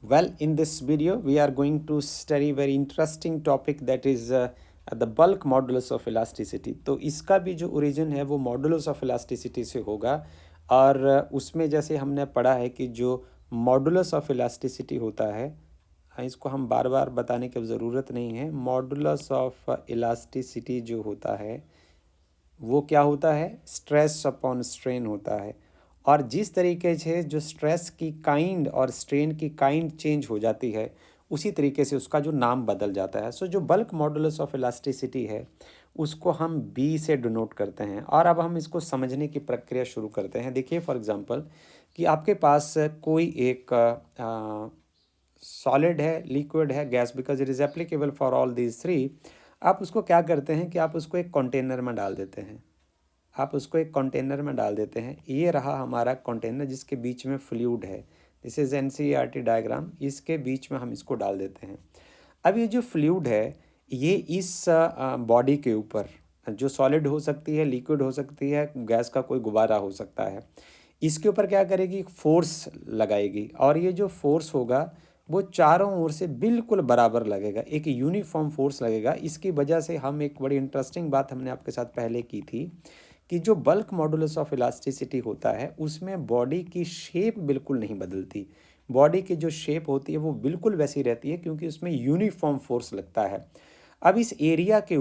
Well, in this video, we are going to study very interesting topic that is the bulk modulus of elasticity. तो इसका भी जो origin है वो modulus of elasticity से होगा और उसमें जैसे हमने पढ़ा है कि जो modulus of elasticity होता है, इसको हम बार बार बताने की ज़रूरत नहीं है। modulus of elasticity जो होता है वो क्या होता है, स्ट्रेस अपॉन स्ट्रेन होता है। और जिस तरीके से जो स्ट्रेस की काइंड और स्ट्रेन की काइंड चेंज हो जाती है, उसी तरीके से उसका जो नाम बदल जाता है। सो जो बल्क मॉडुलस ऑफ इलास्टिसिटी है उसको हम बी से डिनोट करते हैं। और अब हम इसको समझने की प्रक्रिया शुरू करते हैं। देखिए फॉर एग्जांपल कि आपके पास कोई एक सॉलिड है, लिक्विड है, gas, because it is applicable for all these three. आप उसको क्या करते हैं कि आप उसको एक कंटेनर में डाल देते हैं। आप उसको एक कंटेनर में डाल देते हैं। ये रहा हमारा कंटेनर जिसके बीच में फ्लूइड है। This is NCERT diagram. इसके बीच में हम इसको डाल देते हैं। अब ये जो फ्लूइड है ये इस बॉडी के ऊपर जो सॉलिड हो सकती है, लिक्विड हो सकती है, गैस का कोई गुब्बारा हो सकता है, इसके ऊपर क्या करेगी, फोर्स लगाएगी। और ये जो फोर्स होगा वो चारों ओर से बिल्कुल बराबर लगेगा, एक यूनिफॉर्म फोर्स लगेगा। इसकी वजह से हम एक बड़ी इंटरेस्टिंग बात हमने आपके साथ पहले की थी कि जो बल्क मॉडुलस ऑफ इलास्टिसिटी होता है उसमें बॉडी की शेप बिल्कुल नहीं बदलती। बॉडी की जो शेप होती है वो बिल्कुल वैसी रहती है क्योंकि उसमें यूनिफॉर्म फोर्स लगता है। अब इस एरिया के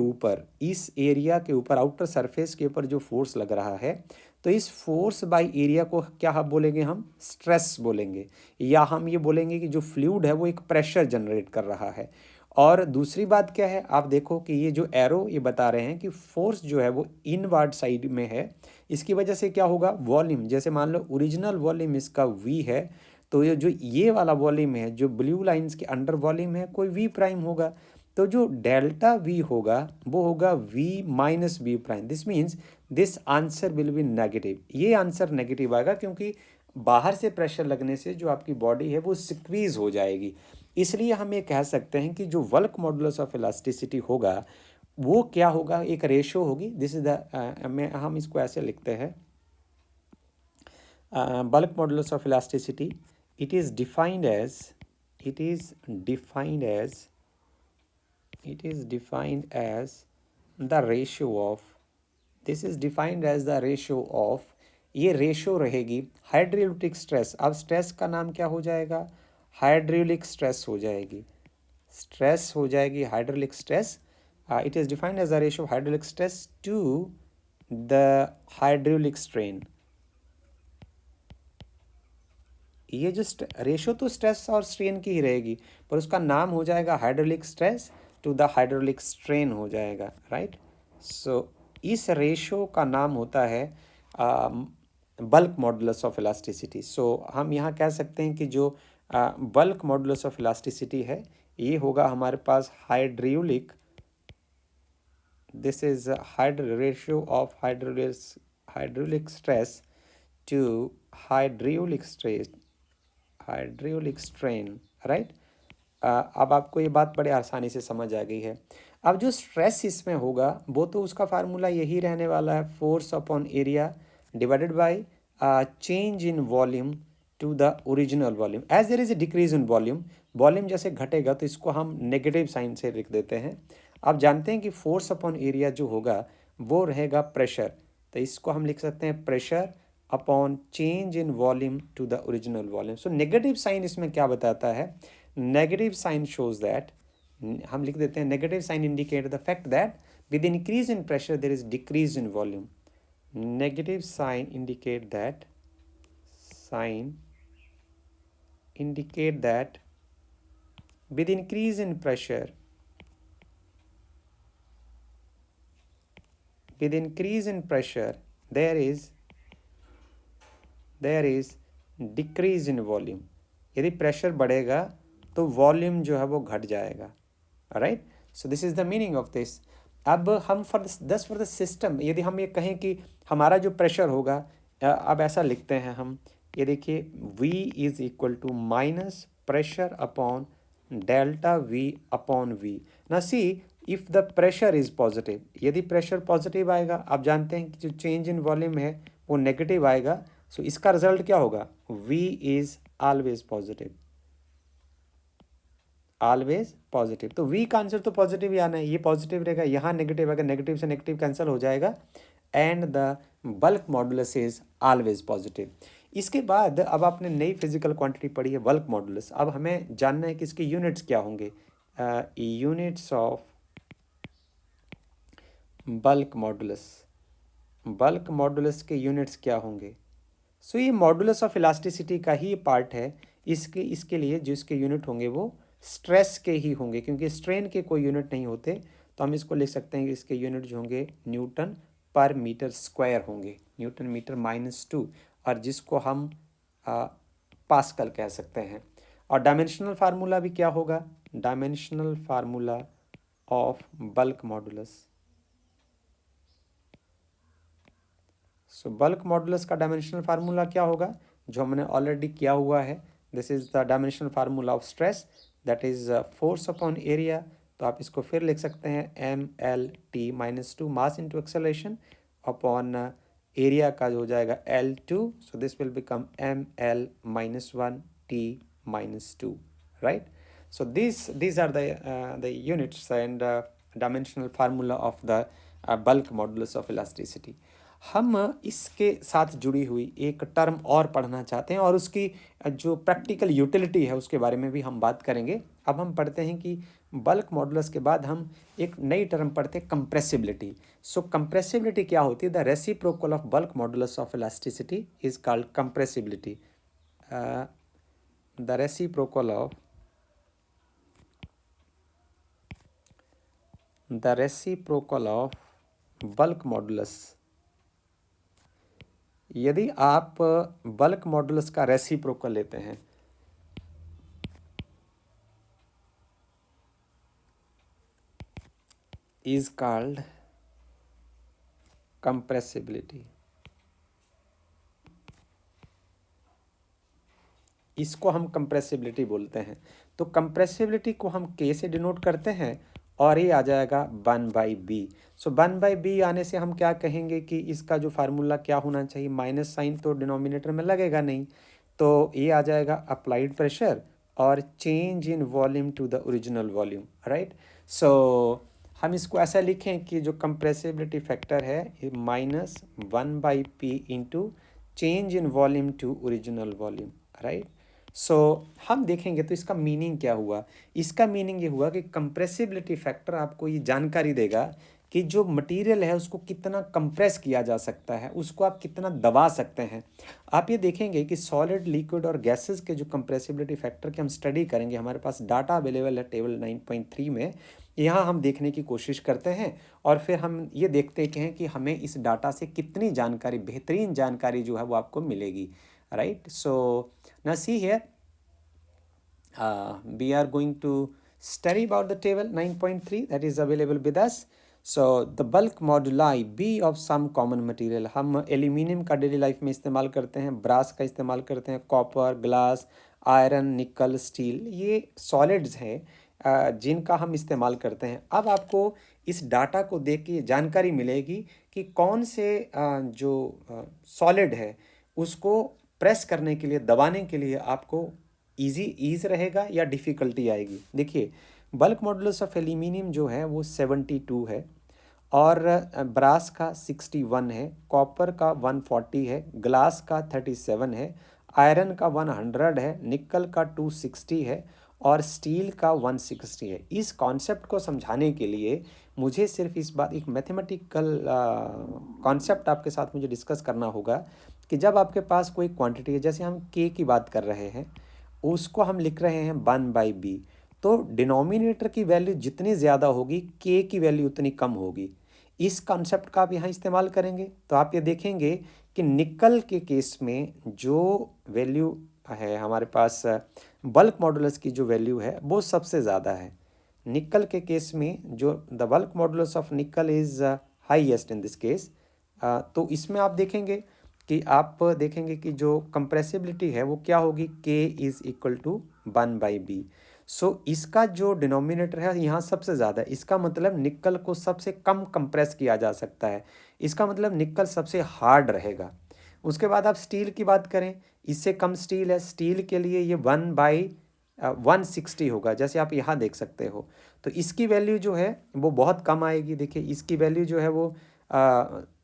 ऊपर आउटर सरफेस के ऊपर जो फोर्स लग रहा है, तो इस फोर्स बाय एरिया को क्या हम बोलेंगे, हम स्ट्रेस बोलेंगे। या हम ये बोलेंगे कि जो फ्लूइड है वो एक प्रेशर जनरेट कर रहा है। और दूसरी बात क्या है, आप देखो कि ये जो एरो ये बता रहे हैं कि फोर्स जो है वो इनवर्ड साइड में है। इसकी वजह से क्या होगा, वॉल्यूम, जैसे मान लो ओरिजिनल वॉल्यूम इसका वी है, तो ये वाला वॉल्यूम है जो ब्लू लाइंस के अंडर वॉल्यूम है कोई वी प्राइम होगा। तो जो डेल्टा वी होगा वो होगा V minus V prime. This means this answer will be negative. ये आंसर नेगेटिव आएगा क्योंकि बाहर से प्रेशर लगने से जो आपकी बॉडी है वो स्क्वीज हो जाएगी। इसलिए हम ये कह सकते हैं कि जो बल्क मॉडुलस ऑफ इलास्टिसिटी होगा वो क्या होगा, एक रेशो होगी। दिस इज द में हम इसको ऐसे लिखते हैं, bulk modulus of elasticity, it is defined as it is defined as it is defined as the ratio of, this is defined as the ratio of, ये रेशो रहेगी hydraulic stress. अब stress का नाम क्या हो जाएगा, हाइड्रोलिक स्ट्रेस हो जाएगी। स्ट्रेस हो जाएगी hydraulic stress. It is defined as the ratio of hydraulic stress to the hydraulic strain. ये जो रेशो तो स्ट्रेस और स्ट्रेन की ही रहेगी, पर उसका नाम हो जाएगा hydraulic stress to the hydraulic strain हो जाएगा, राइट। सो इस रेशो का नाम होता है बल्क मॉडुलस ऑफ इलास्टिसिटी। सो हम यहाँ कह सकते हैं कि जो बल्क मॉडुलस ऑफ इलास्टिसिटी है ये होगा हमारे पास hydraulic, this is ratio of hydraulic stress to hydraulic stress, hydraulic strain, right. अब आपको ये बात बड़े आसानी से समझ आ गई है। अब जो स्ट्रेस इसमें होगा वो तो उसका फार्मूला यही रहने वाला है, force upon area divided by change in volume to the original volume. As there is a decrease in volume, volume जैसे घटेगा तो इसको हम नेगेटिव साइन से लिख देते हैं। आप जानते हैं कि फोर्स अपॉन एरिया जो होगा वो रहेगा प्रेशर, तो इसको हम लिख सकते हैं pressure upon change in volume to the original volume. So negative sign इसमें क्या बताता है, नेगेटिव साइन शोज दैट, हम लिख देते हैं negative sign indicate the fact that with increase in pressure there is decrease in volume. Negative sign indicate that, sign indicate that with increase in pressure, with increase in pressure there is decrease in volume। यदि pressure बढ़ेगा तो volume जो है वो घट जाएगा, right. So this is the meaning of this. अब हम फॉर द सिस्टम, यदि हम ये कहें कि हमारा जो प्रेशर होगा, अब ऐसा लिखते हैं हम, ये देखिए V is equal to minus pressure upon delta V upon V। ना see if the pressure is positive, यदि प्रेशर पॉजिटिव आएगा, आप जानते हैं कि जो चेंज इन वॉल्यूम है वो नेगेटिव आएगा। सो इसका रिजल्ट क्या होगा, V is always positive. Always positive. तो वी का आंसर तो पॉजिटिव ही आना है, ये पॉजिटिव रहेगा, यहाँ नेगेटिव, अगर नेगेटिव से नेगेटिव कैंसिल हो जाएगा, and the bulk modulus is always positive. इसके बाद अब आपने नई फिजिकल क्वांटिटी पढ़ी है बल्क मॉडुलस। अब हमें जानना है कि इसके यूनिट्स क्या होंगे। Units of bulk modulus, bulk modulus के यूनिट्स क्या होंगे। सो ये मॉडुलस ऑफ इलास्टिसिटी का ही पार्ट है। इसके लिए जो इसके यूनिट होंगे वो स्ट्रेस के ही होंगे, क्योंकि स्ट्रेन के कोई यूनिट नहीं होते। तो हम इसको लिख सकते हैं कि इसके यूनिट जो होंगे न्यूटन पर मीटर स्क्वायर होंगे, न्यूटन मीटर -2, और जिसको हम पास्कल कह सकते हैं। और डायमेंशनल फार्मूला भी क्या होगा, dimensional formula of bulk modulus. So bulk modulus का डायमेंशनल फार्मूला क्या होगा, जो हमने ऑलरेडी किया हुआ है। This is the dimensional formula of stress, that is force upon area. तो आप इसको फिर लिख सकते हैं mlt -2 mass into acceleration upon area का जो हो जाएगा L2। So this will become ml -1 t -2, right. So these are the units and dimensional formula of the bulk modulus of elasticity। हम इसके साथ जुड़ी हुई एक टर्म और पढ़ना चाहते हैं और उसकी जो प्रैक्टिकल यूटिलिटी है उसके बारे में भी हम बात करेंगे। अब हम पढ़ते हैं कि बल्क मॉडुलस के बाद हम एक नई टर्म पढ़ते हैं कंप्रेसिबिलिटी। सो कंप्रेसिबिलिटी क्या होती है, the reciprocal of bulk modulus of elasticity is called compressibility. The reciprocal of bulk modulus, यदि आप बल्क मॉडुलस का रेसिप्रोकल लेते हैं इज कॉल्ड कंप्रेसिबिलिटी। इसको हम कंप्रेसिबिलिटी बोलते हैं। तो कंप्रेसिबिलिटी को हम K से डिनोट करते हैं और ये आ जाएगा 1/b। सो 1/b आने से हम क्या कहेंगे कि इसका जो फार्मूला क्या होना चाहिए, माइनस साइन तो डिनोमिनेटर में लगेगा नहीं, तो ये आ जाएगा अप्लाइड प्रेशर और change in volume to the original volume, right. So हम इसको ऐसा लिखें कि जो कंप्रेसिबिलिटी फैक्टर है -1/p into change in volume to original volume, right. So हम देखेंगे तो इसका मीनिंग क्या हुआ। इसका मीनिंग ये हुआ कि कंप्रेसिबिलिटी फैक्टर आपको ये जानकारी देगा कि जो मटेरियल है उसको कितना कंप्रेस किया जा सकता है, उसको आप कितना दबा सकते हैं। आप ये देखेंगे कि सॉलिड, लिक्विड और गैसेस के जो कंप्रेसिबिलिटी फैक्टर की हम स्टडी करेंगे, हमारे पास डाटा अवेलेबल है टेबल 9.3 में। यहाँ हम देखने की कोशिश करते हैं और फिर हम ये देखते हैं कि हमें इस डाटा से कितनी जानकारी, बेहतरीन जानकारी जो है वो आपको मिलेगी, right. So now see here, we are going to study about the table 9.3 that is available with us. So the bulk moduli B of some common material, हम एल्यूमिनियम का डेली लाइफ में इस्तेमाल करते हैं, ब्रास का इस्तेमाल करते हैं, कॉपर, ग्लास, आयरन, निकल, स्टील, ये सॉलिड्स हैं जिनका हम इस्तेमाल करते हैं। अब आपको इस डाटा को देख के जानकारी मिलेगी कि कौन से जो सॉलिड है उसको प्रेस करने के लिए, दबाने के लिए आपको ईज रहेगा या डिफ़िकल्टी आएगी। देखिए बल्क मॉडुलस ऑफ एल्यूमिनियम जो है वो 72 है और ब्रास का 61 है, कॉपर का 140 है, ग्लास का 37 है, आयरन का 100 है, निकल का 260 है और स्टील का 160 है। इस कॉन्सेप्ट को समझाने के लिए मुझे सिर्फ इस बात, एक मैथमेटिकल कॉन्सेप्ट आपके साथ मुझे डिस्कस करना होगा कि जब आपके पास कोई क्वांटिटी है, जैसे हम K की बात कर रहे हैं, उसको हम लिख रहे हैं 1/b, तो डिनोमिनेटर की वैल्यू जितनी ज़्यादा होगी K की वैल्यू उतनी कम होगी। इस कॉन्सेप्ट का आप यहाँ इस्तेमाल करेंगे तो आप ये देखेंगे कि निकल के केस में जो वैल्यू है हमारे पास, बल्क मॉडुलस की जो वैल्यू है वो सबसे ज़्यादा है। निकल के केस में जो द बल्क मॉडुलस ऑफ निकल is highest in this case. तो इसमें आप देखेंगे कि जो कंप्रेसिबिलिटी है वो क्या होगी, K is equal to 1/b। So इसका जो डिनोमिनेटर है यहाँ सबसे ज़्यादा, इसका मतलब निकल को सबसे कम कंप्रेस किया जा सकता है, इसका मतलब निकल सबसे हार्ड रहेगा। उसके बाद आप स्टील की बात करें, इससे कम स्टील है, स्टील के लिए ये 1/2 160 होगा, जैसे आप यहाँ देख सकते हो। तो इसकी वैल्यू जो है वो बहुत कम आएगी। देखिए इसकी वैल्यू जो है वो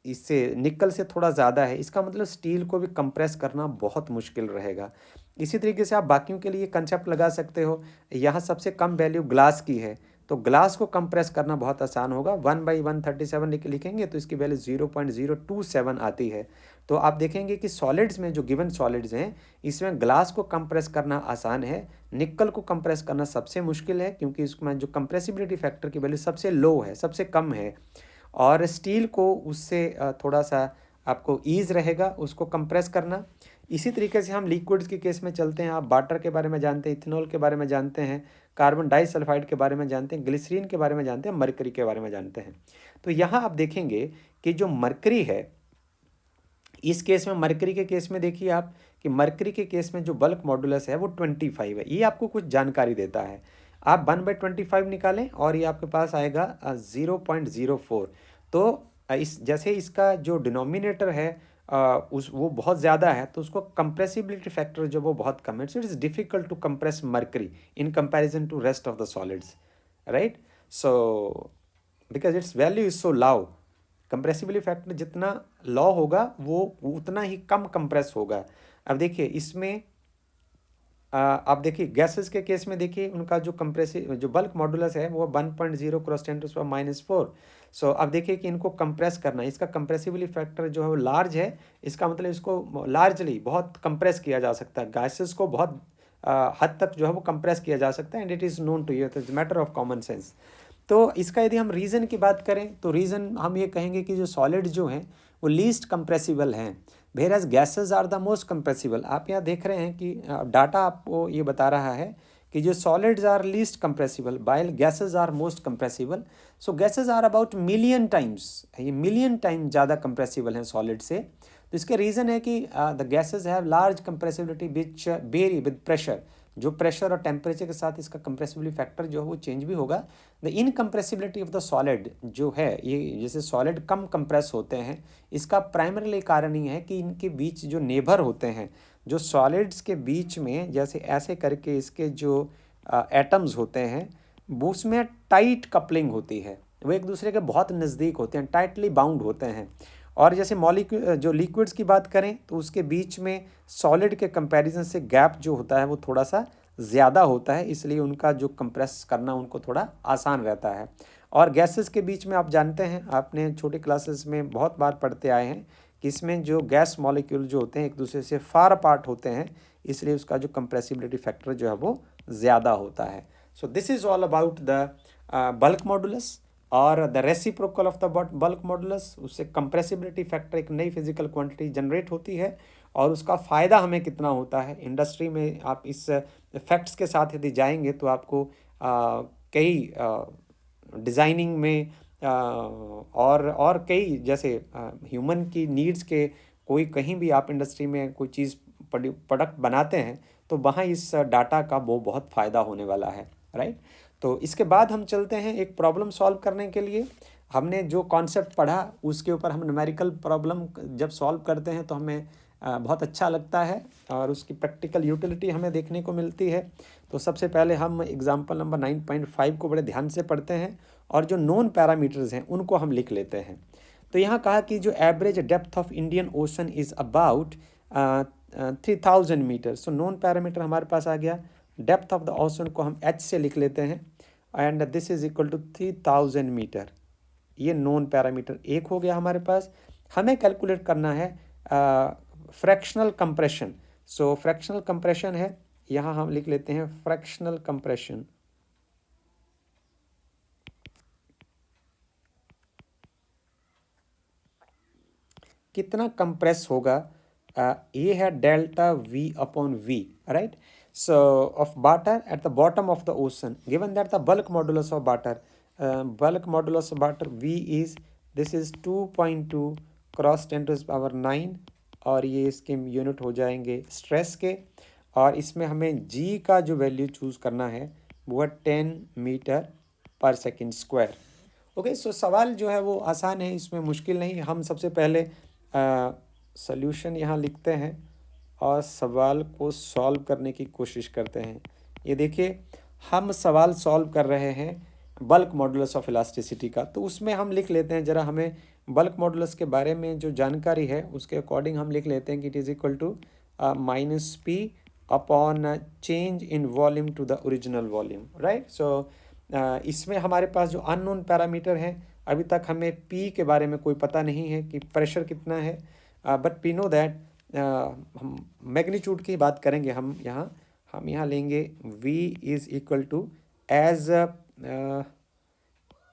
इससे निकल से थोड़ा ज़्यादा है। इसका मतलब स्टील को भी कंप्रेस करना बहुत मुश्किल रहेगा। इसी तरीके से आप बाकियों के लिए कंसेप्ट लगा सकते हो। यहाँ सबसे कम वैल्यू ग्लास की है, तो ग्लास को कंप्रेस करना बहुत आसान होगा। 1/137 लिखेंगे तो इसकी वैल्यू 0.027 आती है। तो आप देखेंगे कि सॉलिड्स में जो गिवन सॉलिड्स हैं, इसमें ग्लास को कंप्रेस करना आसान है, निकल को कंप्रेस करना सबसे मुश्किल है, क्योंकि इसमें जो कंप्रेसिबिलिटी फैक्टर की वैल्यू सबसे लो है, सबसे कम है। और स्टील को उससे थोड़ा सा आपको ईज रहेगा उसको कंप्रेस करना। इसी तरीके से हम लिक्विड्स के केस में चलते हैं। आप वाटर के बारे में जानते हैं, इथेनॉल के बारे में जानते हैं, कार्बन डाइसल्फाइड के बारे में जानते हैं, ग्लिसरीन के बारे में जानते हैं, मरकरी के बारे में जानते हैं। तो यहाँ आप देखेंगे कि जो मरकरी है, इस केस में मरकरी के केस में देखिए आप कि मरकरी के केस में जो बल्क मॉडुलस है वो 25 है। ये आपको कुछ जानकारी देता है। आप 1/25 निकालें और ये आपके पास आएगा 0.04। तो इस जैसे इसका जो डिनोमिनेटर है उस वो बहुत ज़्यादा है, तो उसको कंप्रेसिबिलिटी फैक्टर जो वो बहुत कम है। So it is difficult to compress mercury in comparison to rest of the solids, right. So because it's value is so low, compressibility factor जितना लॉ होगा वो उतना ही कम कंप्रेस होगा। अब देखिए इसमें आप देखिए गैसेस के केस में देखिए उनका जो कंप्रेसिव जो बल्क मॉडुलस है वो 1.0 क्रॉस 10⁻⁴। सो अब देखिए कि इनको कंप्रेस करना, इसका कंप्रेसिबिलिटी फैक्टर जो है वो लार्ज है। इसका मतलब इसको लार्जली बहुत कंप्रेस किया जा सकता है, गैसेस को बहुत हद तक जो है वो कंप्रेस किया जा सकता है। And it is known to you, it is matter of common sense. तो इसका यदि हम रीज़न की बात करें तो रीज़न हम ये कहेंगे कि जो सॉलिड जो हैं वो लीस्ट कंप्रेसिबल हैं, whereas gases are the most compressible. आप यहाँ देख रहे हैं कि डाटा आपको ये बता रहा है कि जो solids are least compressible while gases are most compressible. So gases are about million times, ये मिलियन टाइम ज़्यादा कंप्रेसिबल हैं सॉलिड से। तो इसके रीज़न है कि the gases have large compressibility which vary with pressure. जो प्रेशर और टेम्परेचर के साथ इसका कंप्रेसिबिलिटी फैक्टर जो है वो चेंज भी होगा। द इनकम्प्रेसिबिलिटी ऑफ द सॉलिड जो है, ये जैसे सॉलिड कम कंप्रेस होते हैं, इसका प्राइमरीली कारण ये है कि इनके बीच जो नेबर होते हैं, जो सॉलिड्स के बीच में जैसे ऐसे करके इसके जो एटम्स होते हैं वो उसमें टाइट कपलिंग होती है, वो एक दूसरे के बहुत नज़दीक होते हैं, टाइटली बाउंड होते हैं। और जैसे मॉलिक्यूल जो लिक्विड्स की बात करें तो उसके बीच में सॉलिड के कंपैरिजन से गैप जो होता है वो थोड़ा सा ज़्यादा होता है, इसलिए उनका जो कंप्रेस करना उनको थोड़ा आसान रहता है। और गैसेस के बीच में आप जानते हैं, आपने छोटे क्लासेस में बहुत बार पढ़ते आए हैं कि इसमें जो गैस मॉलिक्यूल जो होते हैं एक दूसरे से फार अपार्ट होते हैं, इसलिए उसका जो कंप्रेसिबिलिटी फैक्टर जो है वो ज़्यादा होता है। So this is all about the bulk modulus और the reciprocal of the bulk modulus. उससे कंप्रेसिबिलिटी फैक्टर एक नई फिजिकल क्वांटिटी जनरेट होती है और उसका फ़ायदा हमें कितना होता है इंडस्ट्री में। आप इस फैक्ट्स के साथ यदि जाएंगे तो आपको कई डिज़ाइनिंग में और कई जैसे ह्यूमन की नीड्स के कोई कहीं भी आप इंडस्ट्री में कोई चीज़ प्रोडक्ट बनाते हैं तो वहाँ इस डाटा का वो बहुत फ़ायदा होने वाला है, राइट। तो इसके बाद हम चलते हैं एक प्रॉब्लम सॉल्व करने के लिए। हमने जो कॉन्सेप्ट पढ़ा उसके ऊपर हम न्यूमेरिकल प्रॉब्लम जब सॉल्व करते हैं तो हमें बहुत अच्छा लगता है और उसकी प्रैक्टिकल यूटिलिटी हमें देखने को मिलती है। तो सबसे पहले हम एग्जाम्पल नंबर 9.5 को बड़े ध्यान से पढ़ते हैं और जो नॉन पैरामीटर्स हैं उनको हम लिख लेते हैं। तो यहाँ कहा कि जो average depth of Indian ocean is about 3000 metre. So known parameter हमारे पास आ गया, डेप्थ ऑफ द ओशन को हम h से लिख लेते हैं and this is equal to 3000 metre. ये नॉन पैरामीटर एक हो गया हमारे पास। हमें कैलकुलेट करना है fractional compression. So fractional compression है, यहाँ हम लिख लेते हैं फ्रैक्शनल कंप्रेशन। कितना कंप्रेस होगा, ये है delta V upon V, right. So of water at the bottom of the ocean, given that the bulk modulus of water V is this is 2.2 cross 10⁻⁹ और ये इसके यूनिट हो जाएंगे स्ट्रेस के। और इसमें हमें G का जो वैल्यू चूज़ करना है वो है 10 मीटर पर सेकेंड स्क्वायर। ओके, सो सवाल जो है वो आसान है, इसमें मुश्किल नहीं। हम सबसे पहले सॉल्यूशन यहाँ लिखते हैं और सवाल को सॉल्व करने की कोशिश करते हैं। ये देखिए हम सवाल सॉल्व कर रहे हैं बल्क मॉडुलस ऑफ इलास्टिसिटी का, तो उसमें हम लिख लेते हैं, ज़रा हमें बल्क मॉडुलस के बारे में जो जानकारी है उसके अकॉर्डिंग हम लिख लेते हैं कि it is equal to minus P upon change in volume to the original volume, right. So इसमें हमारे पास जो अननोन पैरामीटर है, अभी तक हमें पी के बारे में कोई पता नहीं है कि प्रेशर कितना है, बट वी नो दैट हम मैग्नीट्यूड की बात करेंगे। हम यहाँ लेंगे v is equal to as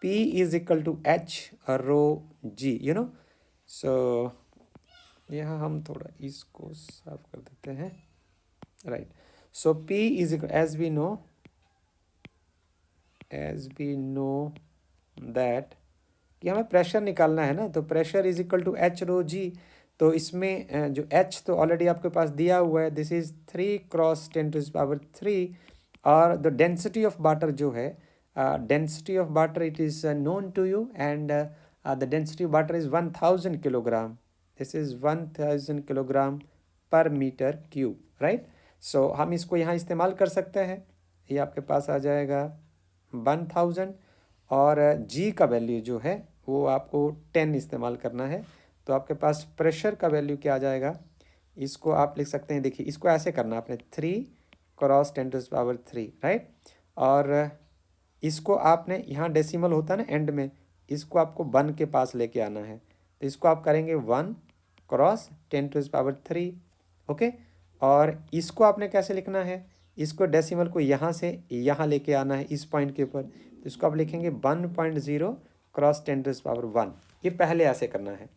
p is equal to h rho g, you know. So यहाँ हम थोड़ा इसको साफ कर देते हैं, right. So p is equal as we know that कि हमें प्रेशर निकालना है ना, तो pressure is equal to h rho g। तो इसमें जो h तो ऑलरेडी आपके पास दिया हुआ है, दिस इज 3 क्रॉस 10⁻³ और द डेंसिटी ऑफ वाटर जो है, density of water it is known to you and the density of water is 1000 kilogram. This is 1000 kilogram per metre cube, right. So हम इसको यहाँ इस्तेमाल कर सकते हैं, ये आपके पास आ जाएगा 1000 और g का वैल्यू जो है वो आपको 10 इस्तेमाल करना है। तो आपके पास प्रेशर का वैल्यू क्या आ जाएगा, इसको आप लिख सकते हैं, देखिए इसको ऐसे करना आपने 3 क्रॉस 10⁻³, राइट। और इसको आपने यहाँ डेसिमल होता है ना एंड में, इसको आपको 1 के पास लेके आना है, तो इसको आप करेंगे 1 क्रॉस 10⁻³, ओके। और इसको आपने कैसे लिखना है, इसको डेसिमल को यहाँ से यहाँ लेके आना है इस पॉइंट के ऊपर, तो इसको आप लिखेंगे 1.0 क्रॉस 10⁻⁻1, ये पहले ऐसे करना है।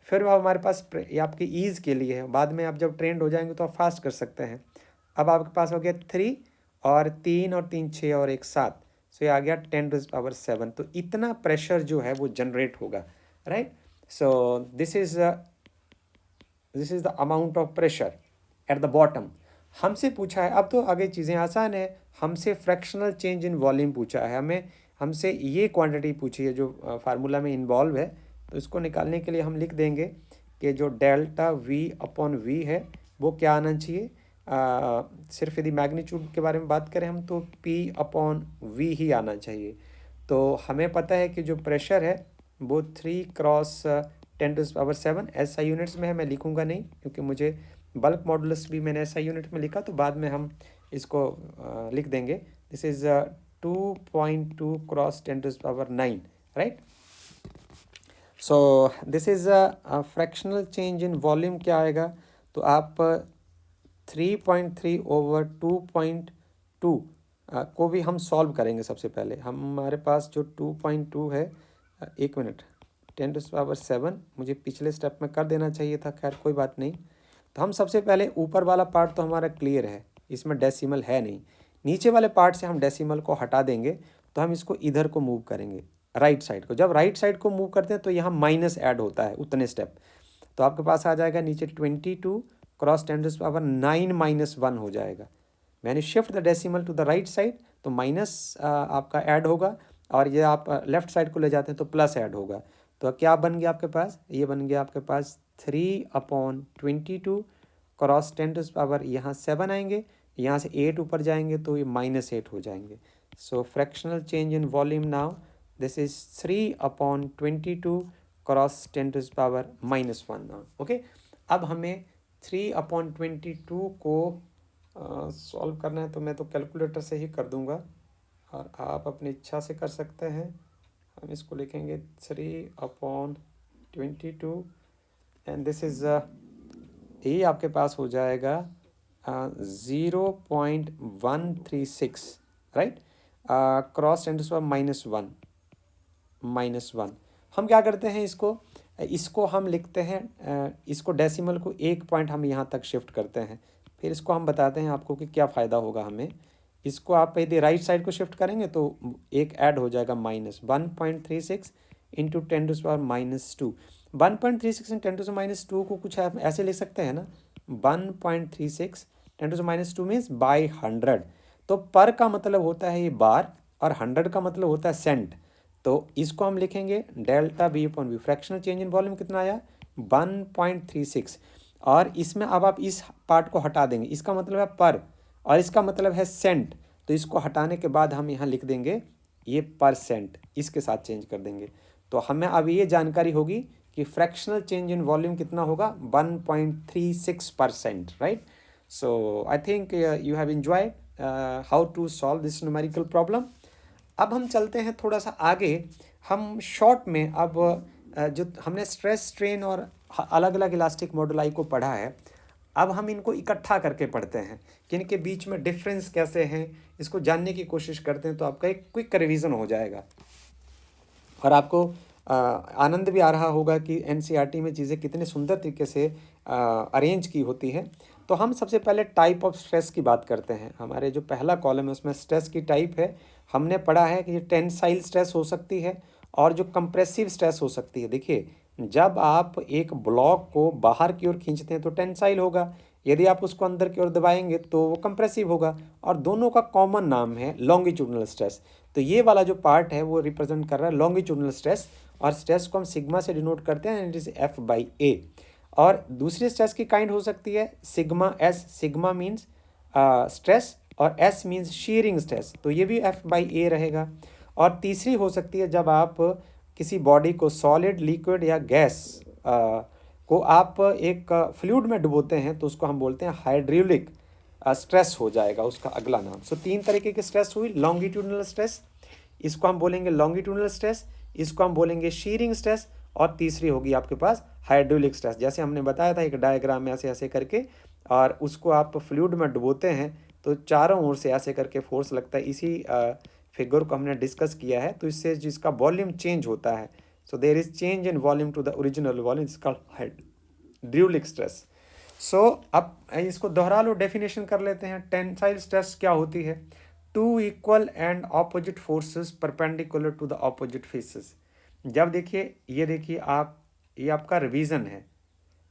फिर वो हमारे पास ये आपकी ईज़ के लिए है, बाद में आप जब ट्रेंड हो जाएंगे तो आप फास्ट कर सकते हैं। अब आपके पास हो गया 3 और 3 और 3 6 और 1 7, सो ये आ गया 10⁻⁷। तो इतना प्रेशर जो है वो जनरेट होगा, right. So this is the amount of pressure at the bottom. हमसे पूछा है, अब तो आगे चीज़ें आसान है, हमसे फ्रैक्शनल चेंज इन वॉल्यूम पूछा है, हमसे ये क्वांटिटी पूछी है जो फार्मूला में इन्वॉल्व है। तो इसको निकालने के लिए हम लिख देंगे कि जो डेल्टा v अपॉन v है वो क्या आना चाहिए, सिर्फ यदि मैग्नीट्यूड के बारे में बात करें हम तो p अपॉन v ही आना चाहिए। तो हमें पता है कि जो प्रेशर है वो 3 क्रॉस 10⁻⁷ SI यूनिट्स में है, मैं लिखूंगा नहीं क्योंकि मुझे बल्क मॉडुलस भी मैंने SI यूनिट में लिखा, तो बाद में हम इसको लिख देंगे। This is 2.2 cross 10⁹, right. So this is a fractional change in volume क्या आएगा, तो आप 3.3 ओवर 2.2 को भी हम सॉल्व करेंगे। सबसे पहले हमारे पास जो 2.2 है, एक मिनट, 10⁻⁷ मुझे पिछले स्टेप में कर देना चाहिए था, खैर कोई बात नहीं। तो हम सबसे पहले ऊपर वाला पार्ट तो हमारा क्लियर है, इसमें डेसिमल है नहीं, नीचे वाले पार्ट से हम डेसिमल को हटा देंगे, तो हम इसको इधर को मूव करेंगे राइट साइड को। जब राइट साइड को मूव करते हैं तो यहाँ माइनस ऐड होता है उतने स्टेप, तो आपके पास आ जाएगा नीचे 22 क्रॉस 10⁻9 - 1 हो जाएगा। मैंने shift the decimal to the right side, तो माइनस आपका ऐड होगा, और ये आप लेफ्ट साइड को ले जाते हैं तो प्लस ऐड होगा। तो क्या बन गया आपके पास, ये बन गया आपके पास 3/22 क्रॉस 10⁻, यहाँ 7 आएंगे, यहाँ से 8 ऊपर जाएंगे तो ये -8 हो जाएंगे। So fractional change in volume now this is 3/22 cross 10⁻⁻1 now, okay. अब हमें 3/22 को सॉल्व करना है, तो मैं तो कैलकुलेटर से ही कर दूंगा और आप अपनी इच्छा से कर सकते हैं। हम इसको लिखेंगे 3/22 एंड दिस इज़ ये आपके पास हो जाएगा 0.136, राइट, क्रॉस 10⁻⁻1। हम क्या करते हैं, इसको हम लिखते हैं, इसको डेसिमल को एक पॉइंट हम यहाँ तक शिफ्ट करते हैं, फिर इसको हम बताते हैं आपको कि क्या फ़ायदा होगा हमें। इसको आप यदि राइट साइड को शिफ्ट करेंगे तो एक ऐड हो जाएगा -1.36 इंटू 10⁻⁻2। 1.36 इंटू 10⁻⁻2 को कुछ आप ऐसे लिख सकते हैं ना, 1.36 10⁻⁻2 मीन्स बाई 100। तो पर का मतलब होता है ये बार और 100 का मतलब होता है सेंट। तो इसको हम लिखेंगे delta V upon V, fractional change in volume कितना आया 1.36, और इसमें अब आप इस पार्ट को हटा देंगे, इसका मतलब है पर और इसका मतलब है सेंट। तो इसको हटाने के बाद हम यहाँ लिख देंगे ये परसेंट, इसके साथ चेंज कर देंगे। तो हमें अब ये जानकारी होगी कि फ्रैक्शनल चेंज इन वॉल्यूम कितना होगा, 1.36%, right. So I think you have enjoyed how to solve this numerical problem. अब हम चलते हैं थोड़ा सा आगे, हम शॉर्ट में अब जो हमने स्ट्रेस स्ट्रेन और अलग अलग इलास्टिक मॉडुलाई को पढ़ा है, अब हम इनको इकट्ठा करके पढ़ते हैं कि इनके बीच में डिफरेंस कैसे हैं, इसको जानने की कोशिश करते हैं। तो आपका एक क्विक रिवीजन हो जाएगा और आपको आनंद भी आ रहा होगा कि एनसीईआरटी में चीज़ें कितने सुंदर तरीके से अरेंज की होती है। तो हम सबसे पहले टाइप ऑफ स्ट्रेस की बात करते हैं। हमारे जो पहला कॉलम है उसमें स्ट्रेस की टाइप है, हमने पढ़ा है कि ये टेंसाइल स्ट्रेस हो सकती है और जो कंप्रेसिव स्ट्रेस हो सकती है। देखिए, जब आप एक ब्लॉक को बाहर की ओर खींचते हैं तो टेंसाइल होगा, यदि आप उसको अंदर की ओर दबाएंगे तो वो कंप्रेसिव होगा, और दोनों का कॉमन नाम है लॉन्गिट्यूडनल स्ट्रेस। तो ये वाला जो पार्ट है वो रिप्रेजेंट कर रहा है लॉन्गिट्यूडनल स्ट्रेस, और स्ट्रेस को हम सिग्मा से डिनोट करते हैं, इट इज F/A। और दूसरी स्ट्रेस की काइंड हो सकती है sigma S, sigma means stress और एस मीन्स शीयरिंग स्ट्रेस, तो ये भी F/A रहेगा। और तीसरी हो सकती है जब आप किसी बॉडी को सॉलिड, लिक्विड या गैस को आप एक फ्लूइड में डुबोते हैं तो उसको हम बोलते हैं हाइड्रोलिक स्ट्रेस हो जाएगा उसका अगला नाम। सो तीन तरीके की स्ट्रेस हुई, लॉन्गिट्यूडनल स्ट्रेस, इसको हम बोलेंगे लॉन्गिट्यूडनल स्ट्रेस, इसको हम बोलेंगे शीयरिंग स्ट्रेस, और तीसरी होगी आपके पास हाइड्रोलिक स्ट्रेस। जैसे हमने बताया था एक डायग्राम में ऐसे ऐसे करके, और उसको आप फ्लूइड में डुबोते हैं तो चारों ओर से ऐसे करके फोर्स लगता है। इसी फिगर को हमने डिस्कस किया है, तो इससे जिसका वॉल्यूम चेंज होता है, so there is change in volume to the original volume, it's called hydraulic stress. So अब इसको दोहरा लो, डेफिनेशन कर लेते हैं। टेंसाइल स्ट्रेस क्या होती है, two equal and opposite forces perpendicular to the opposite faces. जब देखिए, ये देखिए आप, ये आपका रिवीजन है,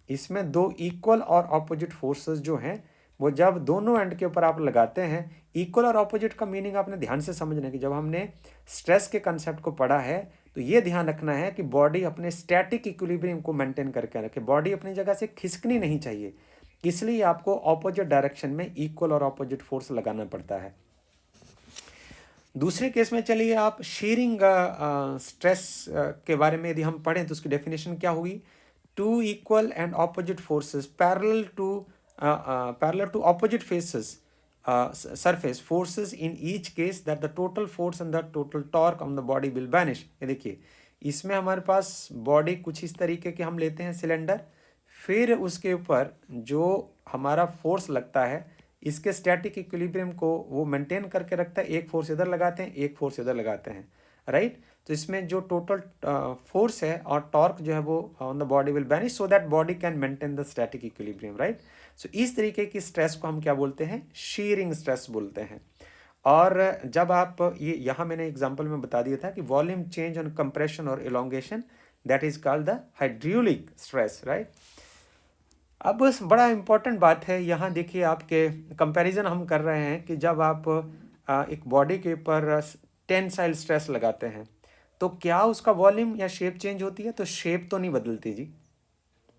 इसमें दो इक्वल और ऑपोजिट फोर्सेस जो हैं वो जब दोनों एंड के ऊपर आप लगाते हैं, इक्वल और ऑपोजिट का मीनिंग आपने ध्यान से समझना है कि जब हमने स्ट्रेस के कंसेप्ट को पढ़ा है तो ये ध्यान रखना है कि बॉडी अपने स्टैटिक इक्विलिब्रियम को मेंटेन करके रखे, बॉडी अपनी जगह से खिसकनी नहीं चाहिए, इसलिए आपको ऑपोजिट डायरेक्शन में इक्वल और ऑपोजिट फोर्स लगाना पड़ता है। दूसरे केस में चलिए, आप शीयरिंग स्ट्रेस के बारे में यदि हम पढ़ें तो उसकी डेफिनेशन क्या होगी, two equal and opposite forces parallel to opposite faces surface forces in each case that the total force and the total torque on the body will vanish। ये देखिए, इसमें हमारे पास बॉडी कुछ इस तरीके के हम लेते हैं सिलेंडर, फिर उसके ऊपर जो हमारा फोर्स लगता है इसके स्टैटिक इक्विलिब्रियम को वो मेंटेन करके रखता है, एक फोर्स इधर लगाते हैं, एक फोर्स इधर लगाते हैं, राइट। तो इसमें जो टोटल फोर्स है और टॉर्क जो है वो on the body will vanish so that body can maintain the static equilibrium, right. So इस तरीके की स्ट्रेस को हम क्या बोलते हैं, शीयरिंग स्ट्रेस बोलते हैं। और जब आप ये यहाँ मैंने एग्जांपल में बता दिया था कि वॉल्यूम चेंज ऑन कंप्रेशन और elongation, that is called the hydraulic stress, right. अब बस बड़ा इंपॉर्टेंट बात है यहाँ, देखिए आपके कंपैरिजन हम कर रहे हैं कि जब आप एक बॉडी के ऊपर टेंसाइल स्ट्रेस लगाते हैं तो क्या उसका वॉल्यूम या शेप चेंज होती है, तो शेप तो नहीं बदलती जी,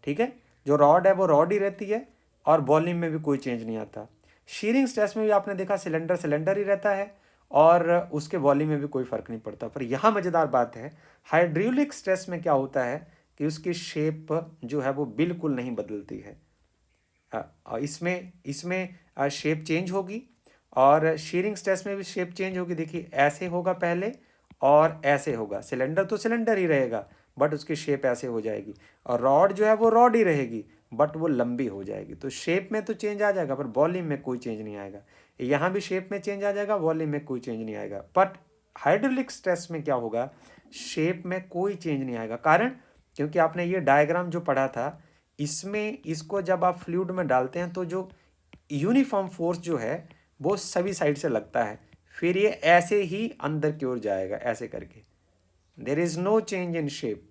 ठीक है, जो रॉड है वो रॉड ही रहती है और वॉल्यूम में भी कोई चेंज नहीं आता। शीयरिंग स्ट्रेस में भी आपने देखा सिलेंडर सिलेंडर ही रहता है और उसके वॉल्यूम में भी कोई फर्क नहीं पड़ता। पर यहाँ मज़ेदार बात है, हाइड्रोलिक स्ट्रेस में क्या होता है कि उसकी शेप जो है वो बिल्कुल नहीं बदलती है। इसमें शेप चेंज होगी, और शीयरिंग स्ट्रेस में भी शेप चेंज होगी। देखिए, ऐसे होगा पहले और ऐसे होगा, सिलेंडर तो सिलेंडर ही रहेगा बट उसकी शेप ऐसे हो जाएगी, और रॉड जो है वो रॉड ही रहेगी बट वो लंबी हो जाएगी। तो शेप में तो चेंज आ जाएगा पर वॉल्यूम में कोई चेंज नहीं आएगा। यहाँ भी शेप में चेंज आ जाएगा, वॉल्यूम में कोई चेंज नहीं आएगा। बट हाइड्रोलिक स्ट्रेस में क्या होगा, शेप में कोई चेंज नहीं आएगा। कारण, क्योंकि आपने ये डायग्राम जो पढ़ा था इसमें इसको जब आप फ्लूइड में डालते हैं तो जो यूनिफॉर्म फोर्स जो है वो सभी साइड से लगता है, फिर ये ऐसे ही अंदर की ओर जाएगा ऐसे करके, there is no change in shape,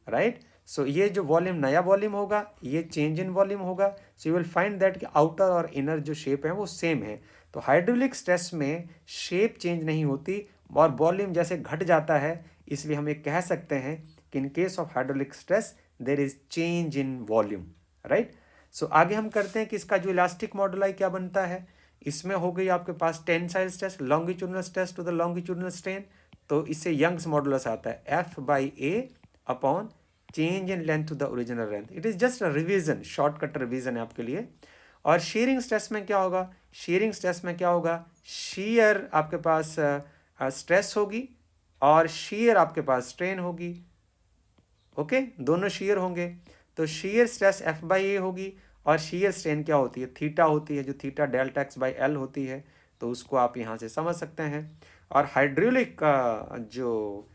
right. So ये जो वॉल्यूम नया वॉल्यूम होगा ये चेंज इन वॉल्यूम होगा। So you will find that कि आउटर और इनर जो शेप है वो सेम है। तो हाइड्रोलिक स्ट्रेस में शेप चेंज नहीं होती और वॉल्यूम जैसे घट जाता है, इसलिए हम ये कह सकते हैं कि in case of hydraulic stress there is change in volume, right. So आगे हम करते हैं कि इसका जो इलास्टिक मॉडुलाई क्या बनता है। इसमें हो गई आपके पास tensile stress, longitudinal stress to the longitudinal strain, तो इससे यंग्स मॉडुलस आता है F/A upon change in length to the original length. It is just a revision, shortcut revision है आपके लिए। और शीयरिंग स्ट्रेस में क्या होगा, शीयरिंग स्ट्रेस में क्या होगा, शीयर आपके पास स्ट्रेस होगी और शीयर आपके पास स्ट्रेन होगी। ओके, दोनों शीयर होंगे, तो शीयर स्ट्रेस F/A होगी और शीयर स्ट्रेन क्या होती है, थीटा होती है, जो थीटा डेल्टा x/L होती है। तो उसको आप यहाँ से समझ सकते हैं। और हाइड्रोलिक जो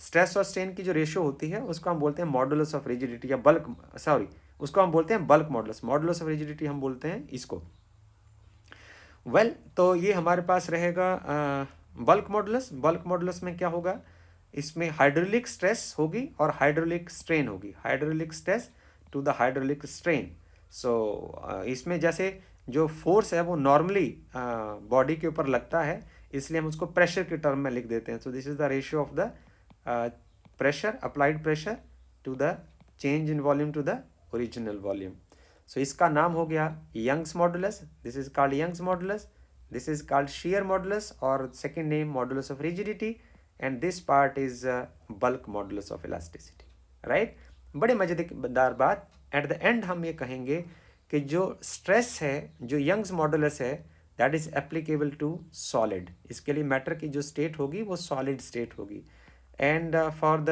स्ट्रेस और स्ट्रेन की जो रेशियो होती है उसको हम बोलते हैं मॉडुलस ऑफ रिजिडिटी या बल्क, सॉरी उसको हम बोलते हैं bulk modulus, modulus of rigidity हम बोलते हैं इसको। वेल तो ये हमारे पास रहेगा बल्क मॉडुलस। बल्क मॉडुलस में क्या होगा, इसमें हाइड्रोलिक स्ट्रेस होगी और हाइड्रोलिक स्ट्रेन होगी, hydraulic stress to the hydraulic strain. So इसमें जैसे जो फोर्स है वो नॉर्मली बॉडी के ऊपर लगता है, इसलिए हम उसको प्रेशर के टर्म में लिख देते हैं। So this is the ratio of the pressure, applied pressure to the change in volume to the original volume. So इसका नाम हो गया Young's modulus, this is called Young's modulus, this is called shear modulus, और second name modulus of rigidity, and this part is bulk modulus of elasticity, right? बड़े मजेदार बात, at the end हम ये कहेंगे कि जो स्ट्रेस है, जो यंग्स मॉडुलस है, that is applicable to solid. इसके लिए मैटर की जो स्टेट होगी वो सॉलिड स्टेट होगी। And for the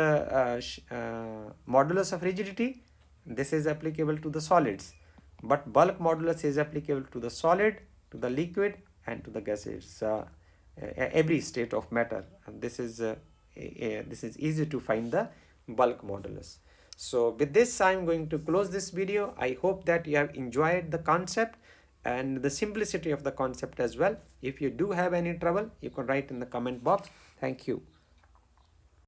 modulus of rigidity, this is applicable to the solids, but bulk modulus is applicable to the solid, to the liquid, and to the gases, every state of matter. And this is easy to find the bulk modulus. So with this I am going to close this video. I hope that you have enjoyed the concept and the simplicity of the concept as well. If you do have any trouble, you can write in the comment box. Thank you.